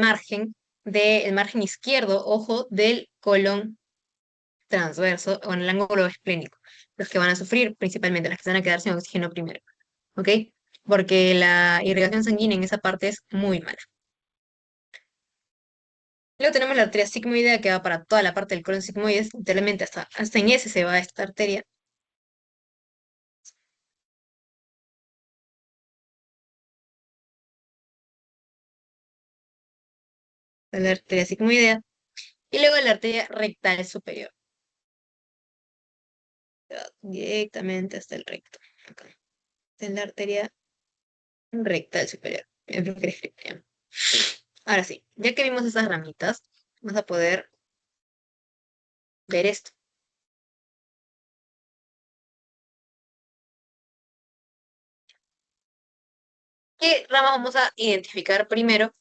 margen izquierdo, ojo, del colon transverso o en el ángulo esplénico, los que van a sufrir principalmente, las que se van a quedar sin oxígeno primero, ¿ok? Porque la irrigación sanguínea en esa parte es muy mala. Luego tenemos la arteria sigmoidea que va para toda la parte del colon sigmoides, literalmente hasta en ese se va esta arteria. La arteria sigmoidea, y luego la arteria rectal superior, directamente hasta el recto. Acá. Esta es la arteria rectal superior. Es lo que escribí. Ahora sí, ya que vimos esas ramitas, vamos a poder ver esto. ¿Qué ramas vamos a identificar primero?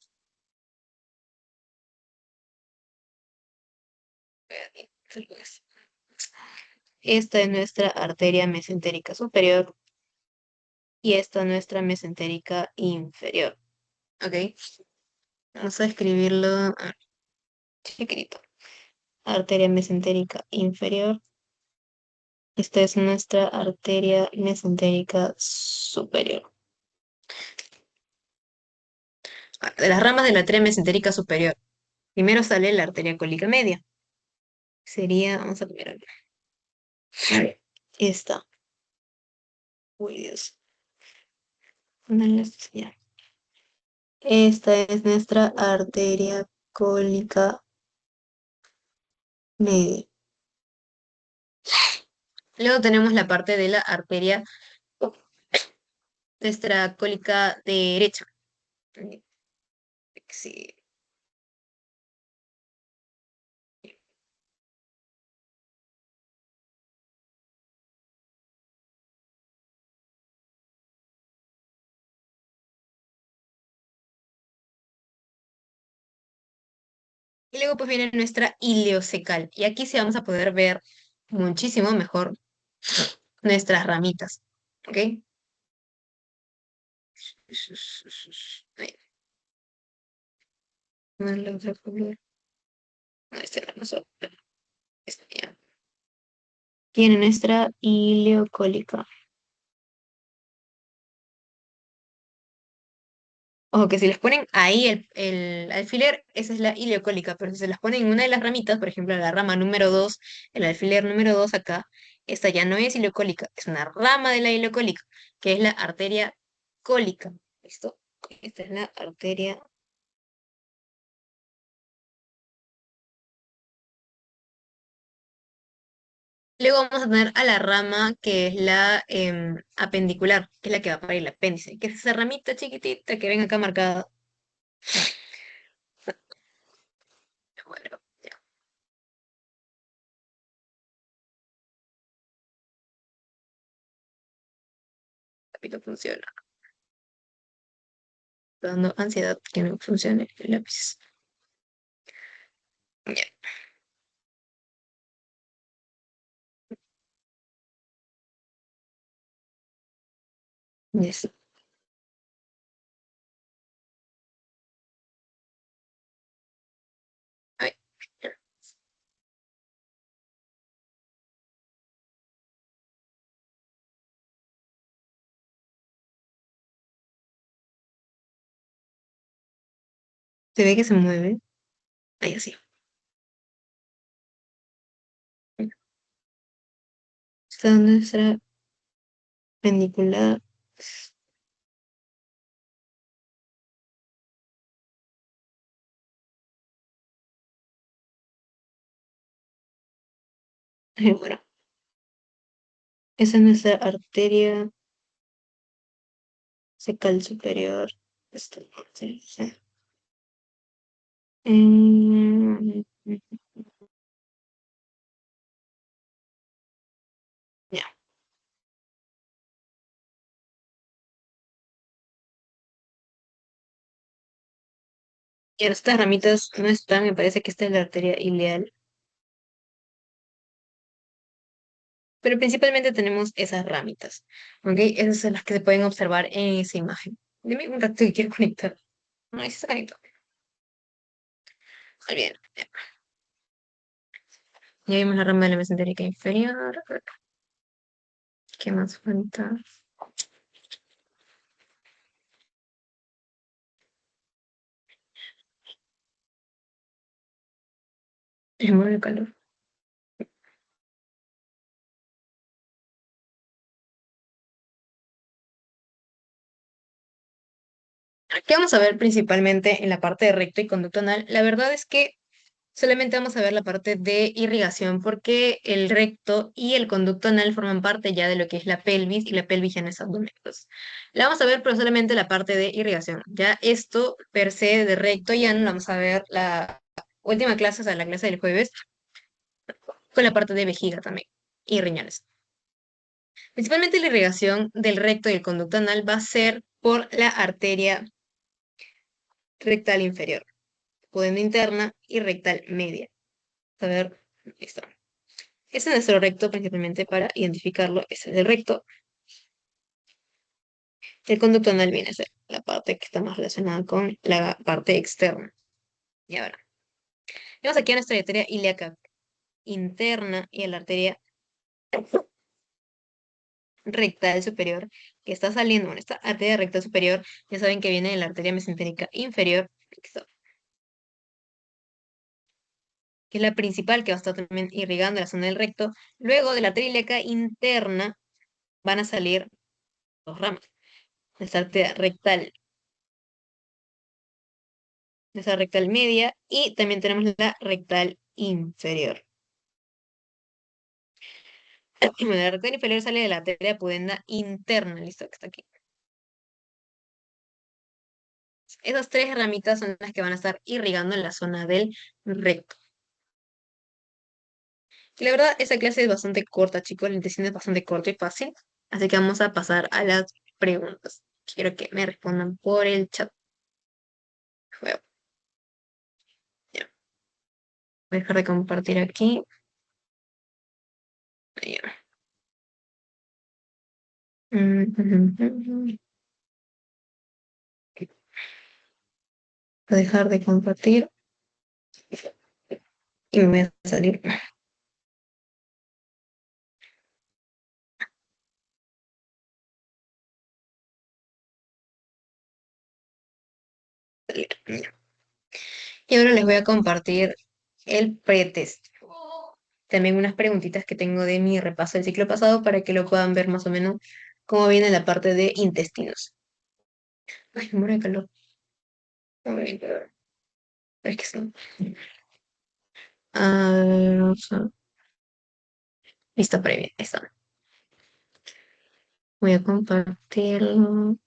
Esta es nuestra arteria mesentérica superior y esta es nuestra mesentérica inferior. ¿Ok? Vamos a escribirlo chiquitito. arteria mesentérica inferior. Esta es nuestra arteria mesentérica superior. De las ramas de la arteria mesentérica superior, primero sale la arteria cólica media. Sería, vamos a mirar esta. Uy, Dios. Ya. Esta es nuestra arteria cólica media. Luego tenemos la parte de la arteria nuestra cólica derecha. Sí. Y luego pues viene nuestra ileocecal. Y aquí sí vamos a poder ver muchísimo mejor nuestras ramitas. ¿Ok? Ahí. No, la otra color. No, este no, este ya. Tiene nuestra ileocólica. Ojo que si les ponen ahí el alfiler, esa es la ileocólica, pero si se las ponen en una de las ramitas, por ejemplo, la rama número 2, el alfiler número 2 acá, esta ya no es ileocólica, es una rama de la ileocólica, que es la arteria cólica. ¿Listo? Esta es la arteria. Luego vamos a tener a la rama que es la apendicular, que es la que va para el apéndice, que es esa ramita chiquitita que ven acá marcada. Bueno, ya, rápido funciona. Está dando ansiedad que no funcione el lápiz. Ya, ya. Ay, se ve que se mueve. Ahí así. Está nuestra pendicular. Bueno, esa es nuestra arteria cecal superior. Esta, sí, sí. Mm, ya. Y estas ramitas no están, me parece que esta es la arteria ileal. Pero principalmente tenemos esas ramitas. ¿Ok? Esas son las que se pueden observar en esa imagen. Dime un rato que quiero conectar. No, ahí se conectó. Muy bien. Ya vimos la rama de la mesentérica inferior. ¿Qué más falta? El calor. Aquí vamos a ver principalmente en la parte de recto y conducto anal. La verdad es que solamente vamos a ver la parte de irrigación porque el recto y el conducto anal forman parte ya de lo que es la pelvis y la pelvis ya no es abdomen. Entonces, la vamos a ver pero solamente la parte de irrigación. Ya esto per se de recto ya no lo vamos a ver la última clase, o sea, la clase del jueves, con la parte de vejiga también y riñones. Principalmente la irrigación del recto y el conducto anal va a ser por la arteria rectal inferior, pudenda interna y rectal media. A ver, ahí está. Ese es nuestro recto principalmente para identificarlo. Ese es el recto. El conducto anal viene a ser la parte que está más relacionada con la parte externa. Y ahora, vamos aquí a nuestra arteria ilíaca. interna y a la arteria rectal superior que está saliendo, bueno, esta arteria rectal superior, ya saben que viene de la arteria mesentérica inferior, que es la principal que va a estar también irrigando la zona del recto. Luego de la arteria ilíaca interna van a salir dos ramas. Esta arteria rectal, esa rectal media y también tenemos la rectal inferior. Bueno, la rectal inferior sale de la arteria pudenda interna, listo, que está aquí. Esas tres ramitas son las que van a estar irrigando en la zona del recto. Y la verdad, esa clase es bastante corta, chicos. El intestino es bastante corto y fácil. Así que vamos a pasar a las preguntas. Quiero que me respondan por el chat. Bueno, ya. Voy a dejar de compartir aquí. Ahí va. Voy a dejar de compartir y me voy a salir. Y ahora les voy a compartir el pretest. También unas preguntitas que tengo de mi repaso del ciclo pasado para que lo puedan ver más o menos cómo viene la parte de intestinos. Ay, me muero de calor. Ay, es que sí. Vamos a- Listo, previa. Eso. Voy a compartirlo.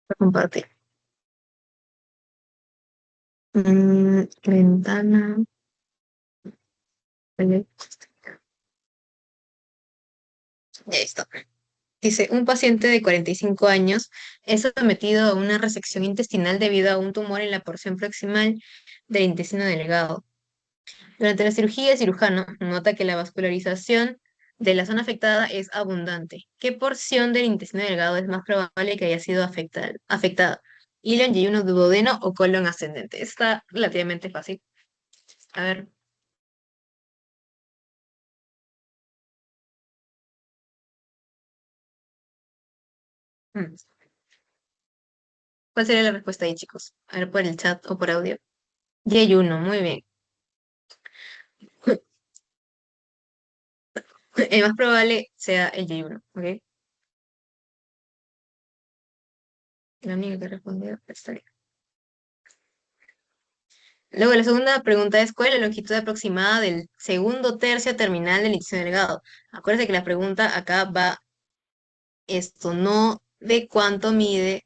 Voy a compartir. Ventana. Ya está. Dice, un paciente de 45 años es sometido a una resección intestinal debido a un tumor en la porción proximal del intestino delgado. Durante la cirugía, el cirujano nota que la vascularización de la zona afectada es abundante. ¿Qué porción del intestino delgado es más probable que haya sido afectada? Hilo, yeyuno, duodeno o colon ascendente. Está relativamente fácil. A ver, mm, ¿cuál sería la respuesta ahí, chicos? A ver, por el chat o por audio. Yeyuno, muy bien. El más probable sea el yeyuno, ¿ok? La única que respondió está bien. Luego, la segunda pregunta es, ¿cuál es la longitud aproximada del segundo tercio terminal del intestino delgado? Acuérdense que la pregunta acá va esto, no de cuánto mide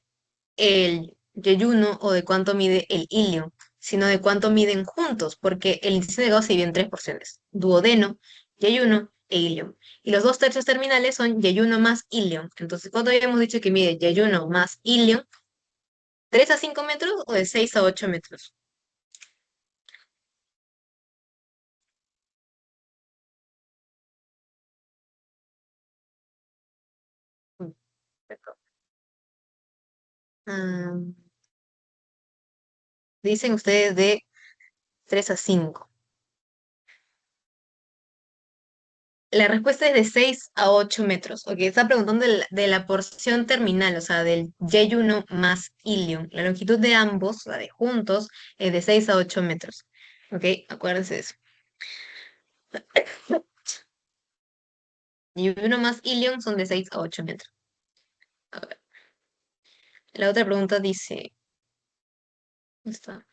el yeyuno o de cuánto mide el ilio, sino de cuánto miden juntos, porque el intestino delgado se divide en tres porciones, duodeno, yeyuno e ilium. Y los dos tercios terminales son yeyuno más ilium. Entonces, ¿cuánto habíamos dicho que mide yeyuno más ilium? ¿3 a 5 metros o de 6 a 8 metros? Mm, ah, dicen ustedes de 3 a 5. La respuesta es de 6 a 8 metros. Ok, está preguntando de la porción terminal, o sea, del yeyuno más ilium. La longitud de ambos, la de juntos, es de 6 a 8 metros. Ok, acuérdense de eso. Yeyuno más ilium son de 6 a 8 metros. A ver, la otra pregunta dice, ¿dónde está?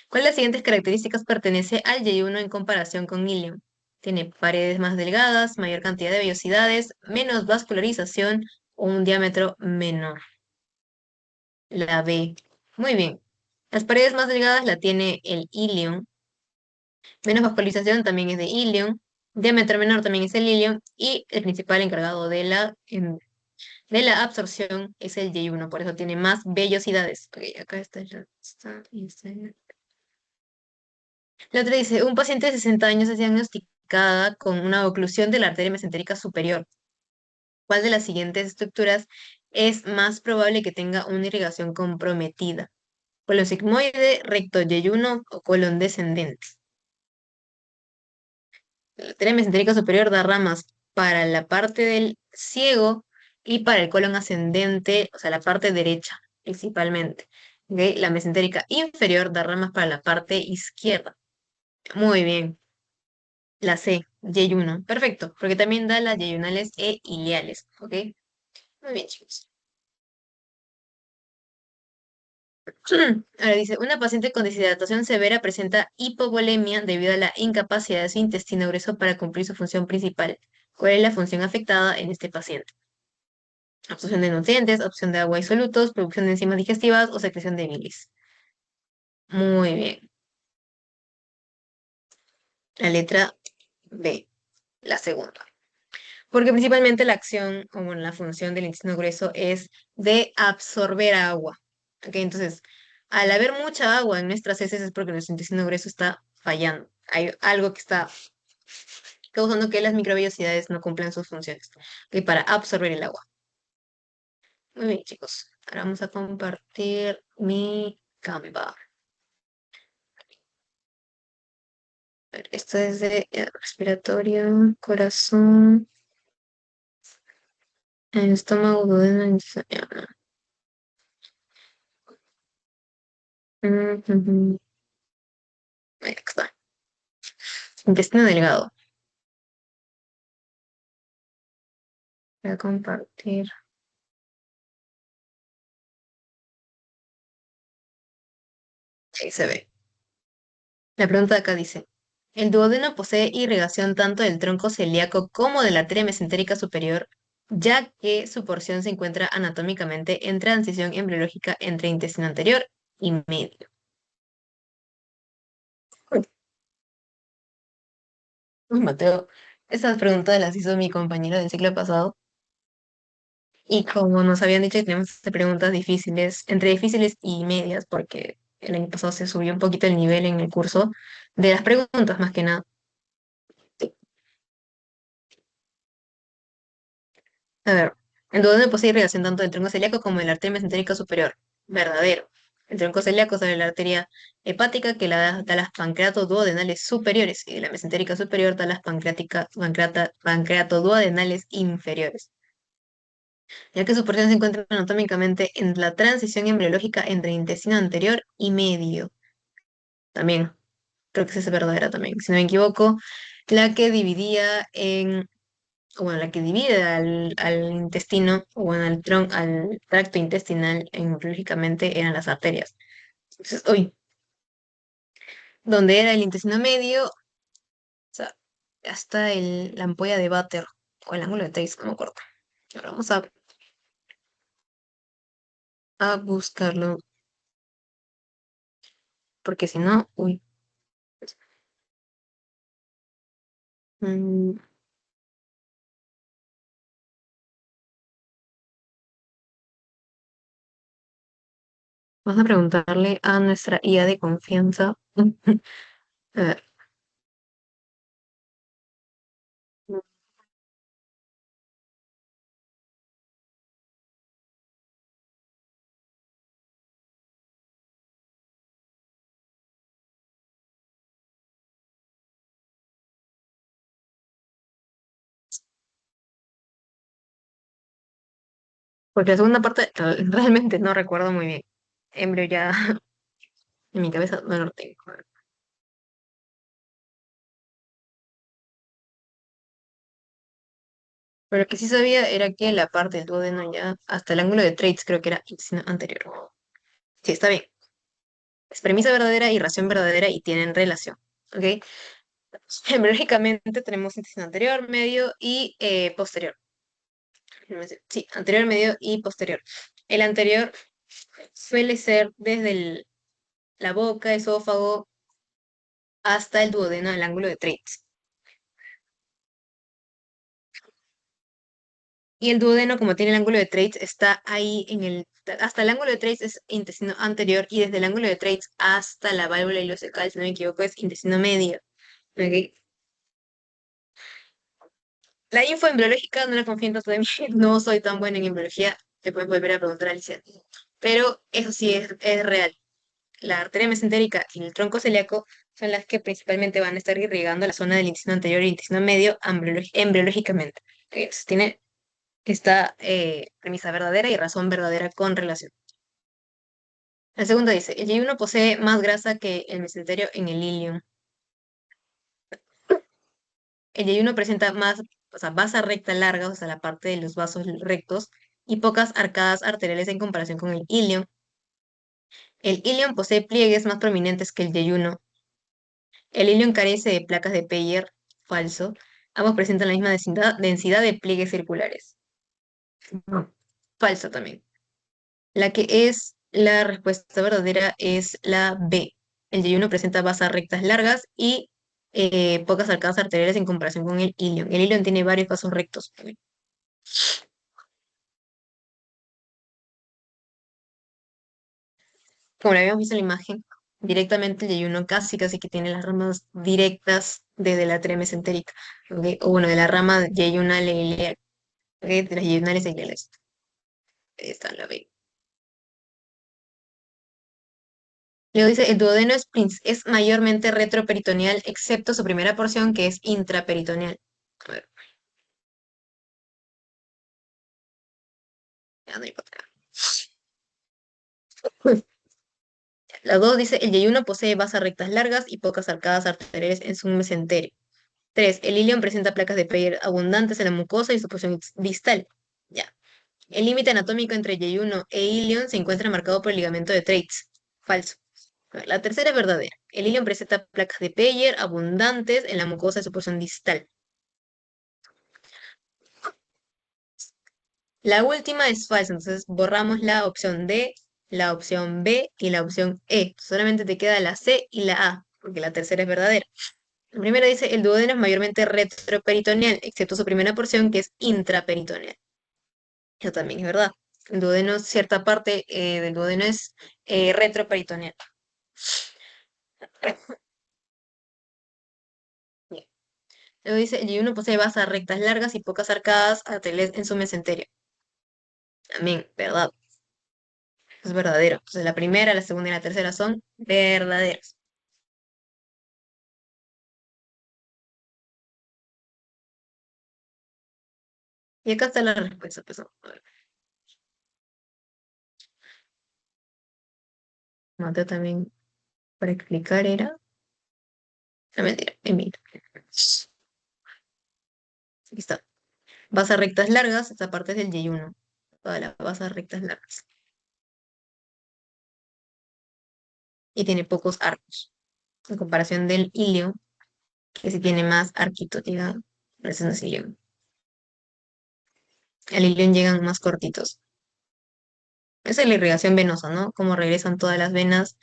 ¿Cuál de las siguientes características pertenece al yeyuno en comparación con ilium? Tiene paredes más delgadas, mayor cantidad de vellosidades, menos vascularización o un diámetro menor. La B. Muy bien. Las paredes más delgadas la tiene el ilium. Menos vascularización también es de ilium. Diámetro menor también es el ilion y el principal encargado de la absorción es el Y1, por eso tiene más vellosidades. Ok, acá está, la otra dice, un paciente de 60 años es diagnosticada con una oclusión de la arteria mesentérica superior. ¿Cuál de las siguientes estructuras es más probable que tenga una irrigación comprometida? ¿Colon sigmoide, recto yeyuno o colon descendente? La arteria mesentérica superior da ramas para la parte del ciego y para el colon ascendente, o sea, la parte derecha, principalmente. ¿Ok? La mesentérica inferior da ramas para la parte izquierda. Muy bien. La C, yeyuno. Perfecto, porque también da las yeyunales e ileales. ¿Ok? Muy bien, chicos. Ahora dice, una paciente con deshidratación severa presenta hipovolemia debido a la incapacidad de su intestino grueso para cumplir su función principal. ¿Cuál es la función afectada en este paciente? Absorción de nutrientes, absorción de agua y solutos, producción de enzimas digestivas o secreción de bilis. Muy bien. La letra B, la segunda. Porque principalmente la acción o bueno, la función del intestino grueso es de absorber agua. ¿Ok? Entonces, al haber mucha agua en nuestras heces es porque nuestro intestino grueso está fallando. Hay algo que está causando que las microvellosidades no cumplan sus funciones. ¿Ok? Para absorber el agua. Muy bien, chicos. Ahora vamos a compartir mi Canva. A ver, esto es de respiratorio, corazón, estómago, duodeno, intestino. Ujú. Ahí está. Intestino delgado. Voy a compartir. Ahí se ve. La pregunta de acá dice, el duodeno posee irrigación tanto del tronco celíaco como de la arteria mesentérica superior, ya que su porción se encuentra anatómicamente en transición embriológica entre intestino anterior y medio. Uy, Mateo, esas preguntas las hizo mi compañero del ciclo pasado y como nos habían dicho que teníamos que hacer preguntas difíciles, entre difíciles y medias, porque el año pasado se subió un poquito el nivel en el curso de las preguntas más que nada. A ver, el duodeno posee irrigación tanto del tronco celíaco como de la arteria mesentérica superior. Verdadero. El tronco celíaco sobre la arteria hepática que da las pancreatoduodenales superiores y de la mesentérica superior da las pancreatoduodenales inferiores, ya que su porción se encuentra anatómicamente en la transición embriológica entre intestino anterior y medio. También, creo que esa es verdadera también. Si no me equivoco, la que dividía en o bueno, la que divide al intestino, o bueno, al tracto intestinal biológicamente eran las arterias. Entonces, uy, donde era el intestino medio, o sea, hasta la ampolla de Vater, o el ángulo de Tace, no me acuerdo. Ahora vamos a buscarlo, porque si no, uy. mm, Vamos a preguntarle a nuestra IA de confianza. A ver, porque la segunda parte realmente no recuerdo muy bien. Embrio ya en mi cabeza no lo tengo. Pero lo que sí sabía era que la parte del duodeno ya, hasta el ángulo de traits creo que era intestino anterior. Sí, está bien. Es premisa verdadera y ración verdadera y tienen relación. ¿Ok? Biológicamente tenemos intestino anterior, medio y posterior. Sí, anterior, medio y posterior. El anterior suele ser desde la boca, esófago, hasta el duodeno, el ángulo de traits. Y el duodeno, como tiene el ángulo de Trace, está ahí hasta el ángulo de Trace es intestino anterior y desde el ángulo de Trace hasta la válvula ileocecal, si no me equivoco, es intestino medio. ¿Ok? La info en biológica no la confío tanto de mí, no soy tan buena en biología, te puedes volver a preguntar a Alicia. Pero eso sí es real. La arteria mesentérica y el tronco celíaco son las que principalmente van a estar irrigando la zona del intestino anterior y intestino medio embriológicamente. Ok, entonces tiene esta premisa verdadera y razón verdadera con relación. La segunda dice, el yeyuno posee más grasa que el mesenterio en el ilion. El yeyuno presenta más, o sea, basa recta larga, o sea, la parte de los vasos rectos, y pocas arcadas arteriales en comparación con el ilion. El ilion posee pliegues más prominentes que el yeyuno. El ilion carece de placas de Peyer, falso. Ambos presentan la misma densidad de pliegues circulares. Falso también. La que es la respuesta verdadera es la B. El yeyuno presenta basas rectas largas y pocas arcadas arteriales en comparación con el ilion. El ilion tiene varios vasos rectos. Como lo habíamos visto en la imagen, directamente el yeyuno casi que tiene las ramas directas desde la arteria mesentérica, ¿ok? O bueno, de la rama yeyunal e ileal, ¿ok? De las yeyunales e ileales. Ahí está la B. Luego dice, el duodeno es mayormente retroperitoneal, excepto su primera porción, que es intraperitoneal. A ver, ya no hay por acá. La 2 dice, el yeyuno posee basas rectas largas y pocas arcadas arteriales en su mesenterio. 3. El ilion presenta placas de Peyer abundantes en la mucosa y su porción distal. Ya. El límite anatómico entre yeyuno e ilion se encuentra marcado por el ligamento de Treitz. Falso. La tercera es verdadera. El ilion presenta placas de Peyer abundantes en la mucosa de su porción distal. La última es falsa, entonces borramos la opción D, la opción B y la opción E. Solamente te queda la C y la A, porque la tercera es verdadera. La primera dice, el duodeno es mayormente retroperitoneal, excepto su primera porción, que es intraperitoneal. Eso también es verdad. El duodeno, cierta parte del duodeno es retroperitoneal. Bien. Luego dice, el yeyuno posee basas rectas largas y pocas arcadas arteriales en su mesenterio. También, verdad. Es verdadero. Entonces la primera, la segunda y la tercera son verdaderas. Y acá está la respuesta, pues, a ver, Mateo también para explicar era. No, mentira, Emil. Aquí está. Basas rectas largas, esta parte es del yeyuno. Todas las basas rectas largas. Y tiene pocos arcos. En comparación del ilio, que sí tiene más arquitos, digamos. Pero ese no es ilio. Al ilion llegan más cortitos. Esa es la irrigación venosa, ¿no? Cómo regresan todas las venas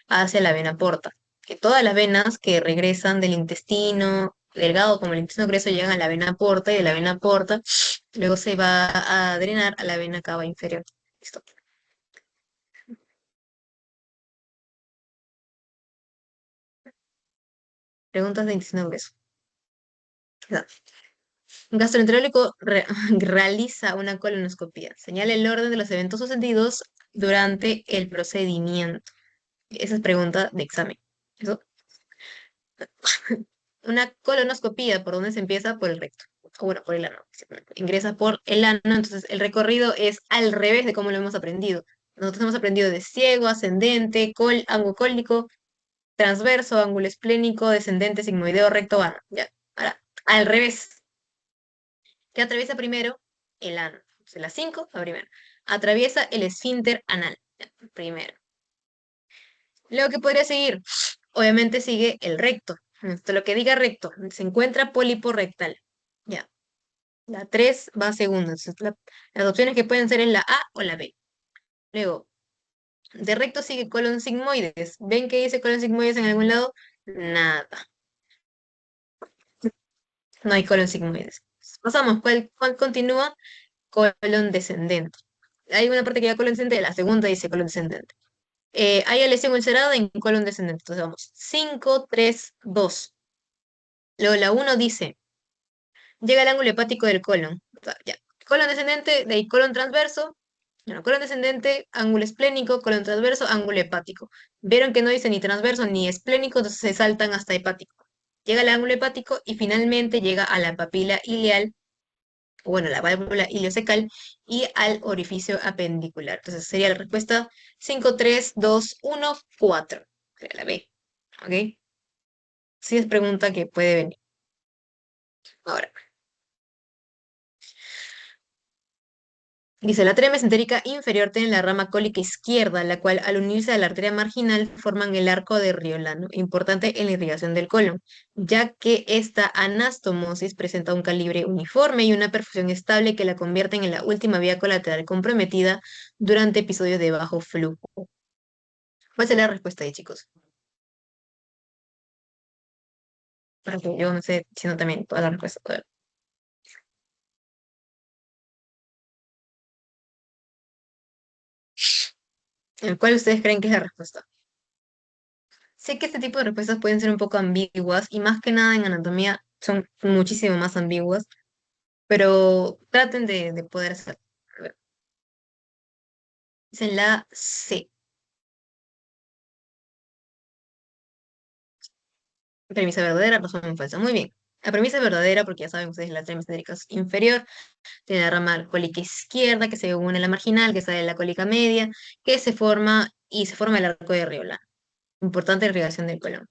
hacia la vena porta. Que todas las venas que regresan del intestino delgado como el intestino grueso llegan a la vena porta y de la vena porta luego se va a drenar a la vena cava inferior. Listo. Preguntas de intestino grueso. Ya. Un gastroenterólogo realiza una colonoscopia. Señala el orden de los eventos sucedidos durante el procedimiento. Esa es pregunta de examen. Eso. Una colonoscopia, ¿por dónde se empieza? Por el recto. O bueno, por el ano. Ingresa por el ano, entonces el recorrido es al revés de cómo lo hemos aprendido. Nosotros hemos aprendido de ciego, ascendente, ángulo cólico, transverso, ángulo esplénico, descendente, sigmoideo, recto, ano. Ya. Ahora, al revés. ¿Qué atraviesa primero? El ano. Entonces, la 5, la primera. Atraviesa el esfínter anal. Ya, primero. Luego, ¿qué podría seguir? Obviamente sigue el recto. Esto, lo que diga recto, se encuentra pólipo rectal. Ya. La 3 va a segunda. Entonces, las opciones que pueden ser en la A o la B. Luego, de recto sigue colon sigmoides. ¿Ven que dice colon sigmoides en algún lado? Nada. No hay colon sigmoides. Pasamos. ¿Cuál continúa? colon descendente. Hay una parte que lleva colon descendente, la segunda dice colon descendente. Hay lesión ulcerada en colon descendente. Entonces vamos, 5, 3, 2. Luego la uno dice, llega al ángulo hepático del colon. O sea, ya. Colon descendente, de ahí colon transverso. Bueno, colon descendente, ángulo esplénico, colon transverso, ángulo hepático. Vieron que no dice ni transverso ni esplénico, entonces se saltan hasta hepático. Llega al ángulo hepático y finalmente llega a la papila ileal, o bueno, la válvula ileocecal y al orificio apendicular. Entonces sería la respuesta 5, 3, 2, 1, 4. La B. ¿Ok? Sí es pregunta que puede venir. Ahora, dice, la arteria mesentérica inferior tiene la rama cólica izquierda, la cual al unirse a la arteria marginal forman el arco de Riolano, importante en la irrigación del colon, ya que esta anastomosis presenta un calibre uniforme y una perfusión estable que la convierten en la última vía colateral comprometida durante episodios de bajo flujo. ¿Cuál es la respuesta ahí, chicos? Porque yo no sé si no también toda la respuesta. A ver. ¿Cuál ustedes creen que es la respuesta? Sé que este tipo de respuestas pueden ser un poco ambiguas y más que nada en anatomía son muchísimo más ambiguas, pero traten de poder hacer. A ver, dicen la C, premisa verdadera, razón falsa. Muy bien. La premisa es verdadera porque ya saben ustedes la arteria mesentérica es inferior, tiene la rama cólica izquierda que se une a la marginal, que sale de la cólica media, que se forma y se forma el arco de Riola. Importante irrigación del colon.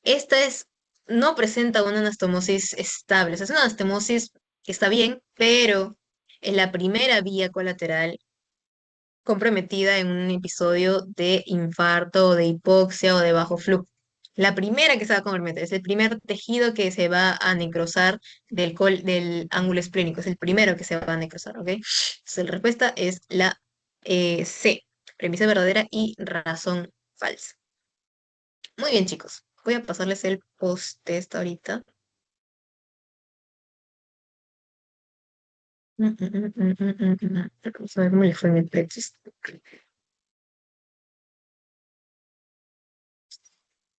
Esta es, no presenta una anastomosis estable, o sea, es una anastomosis que está bien, pero es la primera vía colateral comprometida en un episodio de infarto o de hipoxia o de bajo flujo. La primera que se va a comprometer, es el primer tejido que se va a necrosar del ángulo esplénico, es el primero que se va a necrosar, ¿ok? Entonces, la respuesta es la C, premisa verdadera y razón falsa. Muy bien, chicos. Voy a pasarles el post-test ahorita. Vamos a ver cómo le fue en el pretest.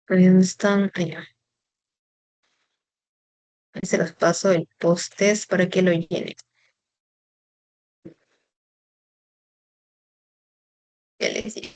Ahí ¿dónde están? Allá. Ahí se los paso el post-test para que lo llenen. Ya les digo.